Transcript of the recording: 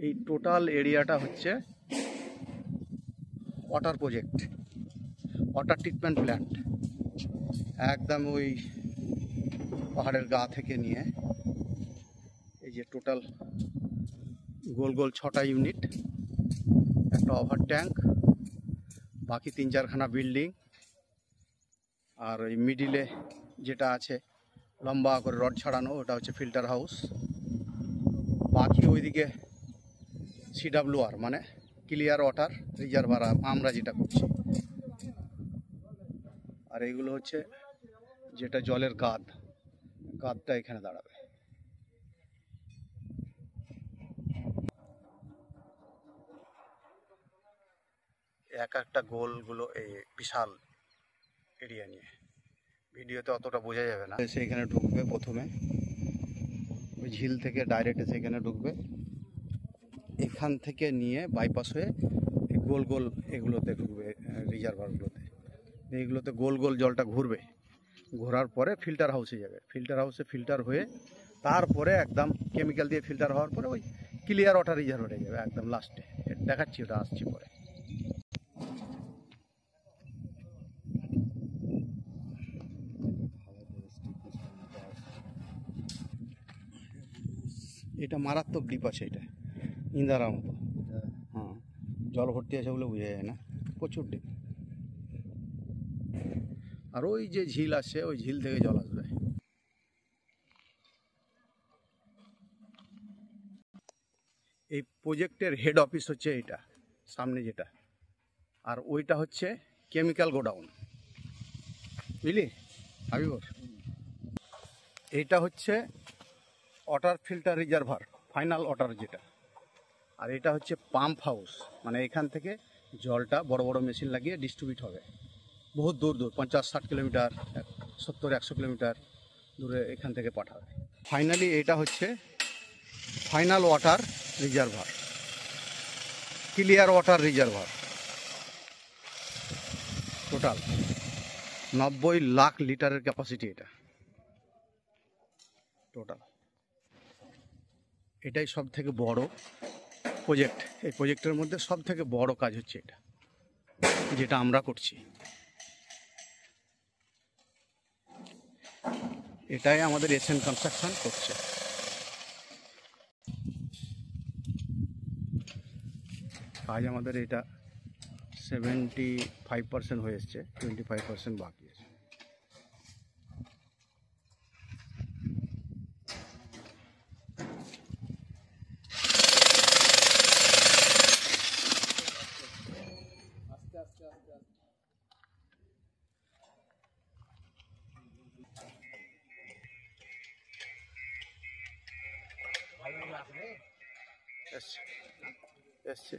এই টোটাল এরিয়াটা হচ্ছে water project, water treatment plant. একদম ওই পাহাড়ের গা থেকে নিয়ে এই যে টোটাল গোল গোল 6টা ইউনিট, একটা ওভার ট্যাঙ্ক, বাকি 3-4খানা বিল্ডিং, আর ওই মিডিলে যেটা আছে লম্বা করে রড ছাড়ানো ওটা হচ্ছে ফিল্টার হাউস। বাকি ওইদিকে CWR মানে ক্লিয়ার ওয়াটার রিজার্ভার আমরা যেটা করছি। আর এইগুলো হচ্ছে যেটা জলের গাদটা এখানে দাঁড়াবে। এক একটা গোলগুলো এই বিশাল এরিয়া নিয়ে, ভিডিওতে অতটা বোঝা যাবে না। এসে এখানে ঢুকবে প্রথমে, ওই ঝিল থেকে ডাইরেক্ট এসে এখানে ঢুকবে, এখান থেকে নিয়ে বাইপাস হয়ে গোল গোল এগুলোতে ঢুকবে, রিজার্ভারগুলোতে। এইগুলোতে গোল গোল জলটা ঘুরবে, ঘোরার পরে ফিল্টার হাউসে যাবে, ফিল্টার হাউসে ফিল্টার হয়ে তারপরে একদম কেমিক্যাল দিয়ে ফিল্টার হওয়ার পরে ওই ক্লিয়ার ওয়াটার রিজার্ভারে যাবে একদম লাস্টে। দেখাচ্ছি, ওটা আসছি পরে। এটা মারাত্মক ডিপ আছে, এটা ইন্দারার মতো। হ্যাঁ, জল ভর্তি আছে বলে বোঝা যায় না, প্রচুর ডিপ। আর ওই যে ঝিল আছে, ওই ঝিল থেকে জল আসবে। এই প্রজেক্টের হেড অফিস হচ্ছে এইটা সামনে যেটা, আর ওইটা হচ্ছে কেমিক্যাল গোডাউন, বুঝলি হাবিবর? এইটা হচ্ছে water filter reservoir, final water যেটা। আর এটা হচ্ছে পাম্প হাউস, মানে এখান থেকে জলটা বড় বড় মেশিন লাগিয়ে ডিস্ট্রিবিউট হবে বহুত দূর দূর, 50-60 কিলোমিটার, 70-100 কিলোমিটার দূরে এখান থেকে পাঠাবে। ফাইনালি এটা হচ্ছে final water reservoir, clear water reservoir. Total 90 lakh লিটারের ক্যাপাসিটি এটা টোটাল। এটাই সব থেকে বড় প্রজেক্ট। এই প্রজেক্টের মধ্যে সব থেকে বড় কাজ হচ্ছে এটা, যেটা আমরা করছি। এটাই আমাদের এশিয়ান কনস্ট্রাকশন করছে। কাজ আমাদের এটা 75% হয়ে এসছে, 25% বাকি আছে। এসছে।